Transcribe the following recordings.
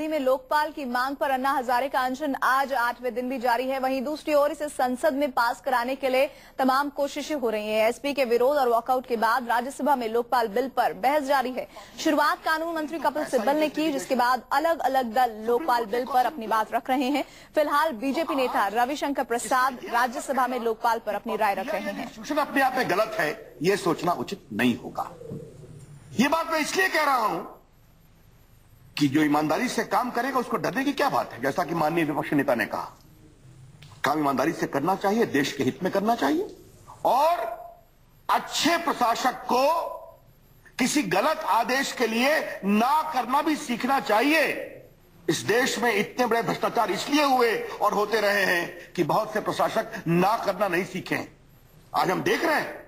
में लोकपाल की मांग पर अन्ना हजारे का अनशन आज 8वें दिन भी जारी है। वहीं दूसरी ओर इसे संसद में पास कराने के लिए तमाम कोशिशें हो रही हैं। एसपी के विरोध और वॉकआउट के बाद राज्यसभा में लोकपाल बिल पर बहस जारी है। शुरुआत कानून मंत्री कपिल सिब्बल ने की, जिसके बाद अलग अलग दल लोकपाल बिल पर अपनी बात रख रहे हैं। फिलहाल बीजेपी नेता रविशंकर प्रसाद राज्यसभा में लोकपाल पर अपनी राय रख रहे हैं। सूचना अपने आप में गलत है, ये सोचना उचित नहीं होगा। ये बात मैं इसलिए कह रहा हूं कि जो ईमानदारी से काम करेगा उसको डरने की क्या बात है। जैसा कि माननीय विपक्षी नेता ने कहा, काम ईमानदारी से करना चाहिए, देश के हित में करना चाहिए और अच्छे प्रशासक को किसी गलत आदेश के लिए ना करना भी सीखना चाहिए। इस देश में इतने बड़े भ्रष्टाचार इसलिए हुए और होते रहे हैं कि बहुत से प्रशासक ना करना नहीं सीखे। आज हम देख रहे हैं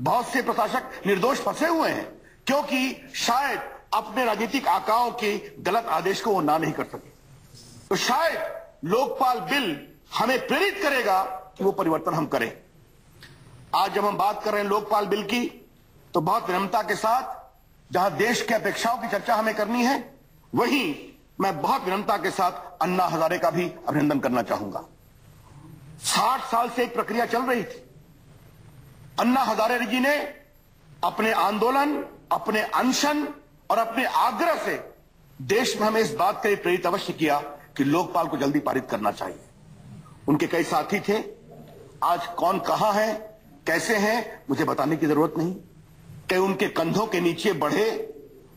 बहुत से प्रशासक निर्दोष फंसे हुए हैं क्योंकि शायद अपने राजनीतिक आकाओं के गलत आदेश को वो ना नहीं कर सके। तो शायद लोकपाल बिल हमें प्रेरित करेगा कि वो परिवर्तन हम करें। आज जब हम बात कर रहे हैं लोकपाल बिल की, तो बहुत विनम्रता के साथ, जहां देश की अपेक्षाओं की चर्चा हमें करनी है, वहीं मैं बहुत विनम्रता के साथ अन्ना हजारे का भी अभिनंदन करना चाहूंगा। 60 साल से एक प्रक्रिया चल रही थी। अन्ना हजारे जी ने अपने आंदोलन, अपने अनशन और अपने आग्रह से देश में हमें इस बात के लिए प्रेरित अवश्य किया कि लोकपाल को जल्दी पारित करना चाहिए। उनके कई साथी थे। आज कौन कहां है, कैसे हैं, मुझे बताने की जरूरत नहीं। कई उनके कंधों के नीचे बढ़े,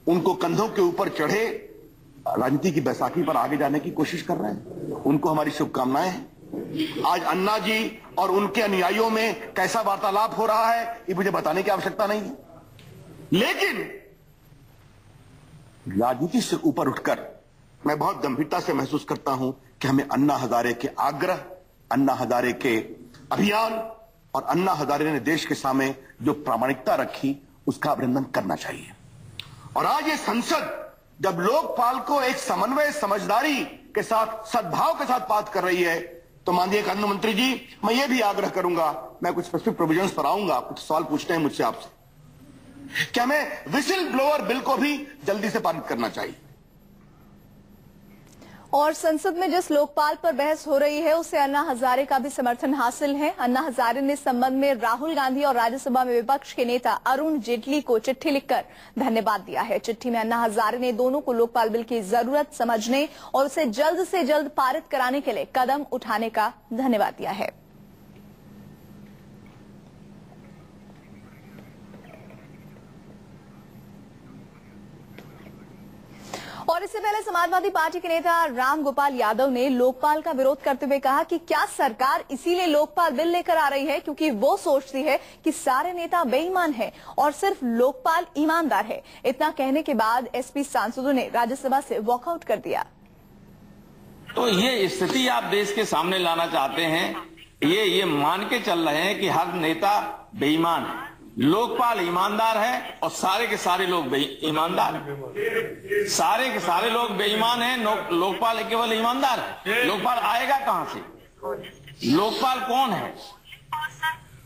उनको कंधों के ऊपर चढ़े, राजनीति की बैसाखी पर आगे जाने की कोशिश कर रहे हैं। उनको हमारी शुभकामनाएं हैं। आज अन्ना जी और उनके अनुयायियों में कैसा वार्तालाप हो रहा है, ये मुझे बताने की आवश्यकता नहीं है। लेकिन राजनीति से ऊपर उठकर मैं बहुत गंभीरता से महसूस करता हूं कि हमें अन्ना हजारे के आग्रह, अन्ना हजारे के अभियान और अन्ना हजारे ने देश के सामने जो प्रामाणिकता रखी, उसका अभिनंदन करना चाहिए। और आज ये संसद जब लोकपाल को एक समन्वय, समझदारी के साथ, सद्भाव के साथ बात कर रही है, तो माननीय कानून मंत्री जी, मैं ये भी आग्रह करूंगा, मैं कुछ स्पेसिफिक प्रोविजंस पर आऊंगा, कुछ सवाल पूछते हैं मुझसे आपसे, क्या हमें विसिल ब्लोअर बिल को भी जल्दी से पारित करना चाहिए। और संसद में जिस लोकपाल पर बहस हो रही है, उसे अन्ना हजारे का भी समर्थन हासिल है। अन्ना हजारे ने इस संबंध में राहुल गांधी और राज्यसभा में विपक्ष के नेता अरुण जेटली को चिट्ठी लिखकर धन्यवाद दिया है। चिट्ठी में अन्ना हजारे ने दोनों को लोकपाल बिल की जरूरत समझने और उसे जल्द से जल्द पारित कराने के लिए कदम उठाने का धन्यवाद दिया है। और इससे पहले समाजवादी पार्टी के नेता राम गोपाल यादव ने लोकपाल का विरोध करते हुए कहा कि क्या सरकार इसीलिए लोकपाल बिल लेकर आ रही है क्योंकि वो सोचती है कि सारे नेता बेईमान हैं और सिर्फ लोकपाल ईमानदार है। इतना कहने के बाद एसपी सांसदों ने राज्यसभा से वॉकआउट कर दिया। तो ये स्थिति आप देश के सामने लाना चाहते हैं, ये मान के चल रहे हैं कि हर नेता बेईमान है। लोकपाल ईमानदार है और सारे के सारे लोग ईमानदार हैं। सारे के सारे लोग बेईमान हैं, लोकपाल केवल ईमानदार है। लोकपाल आएगा कहां से? लोकपाल कौन है?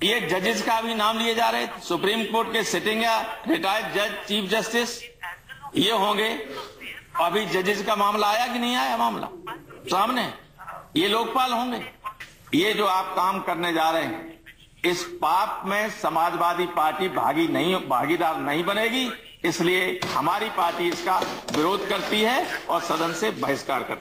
ये जजेस का भी नाम लिए जा रहे थे। सुप्रीम कोर्ट के सिटिंग या रिटायर्ड जज, चीफ जस्टिस ये होंगे। अभी जजेस का मामला आया कि नहीं आया? मामला सामने, ये लोकपाल होंगे। ये जो आप काम करने जा रहे हैं, इस पाप में समाजवादी पार्टी भागीदार नहीं बनेगी। इसलिए हमारी पार्टी इसका विरोध करती है और सदन से बहिष्कार करती है।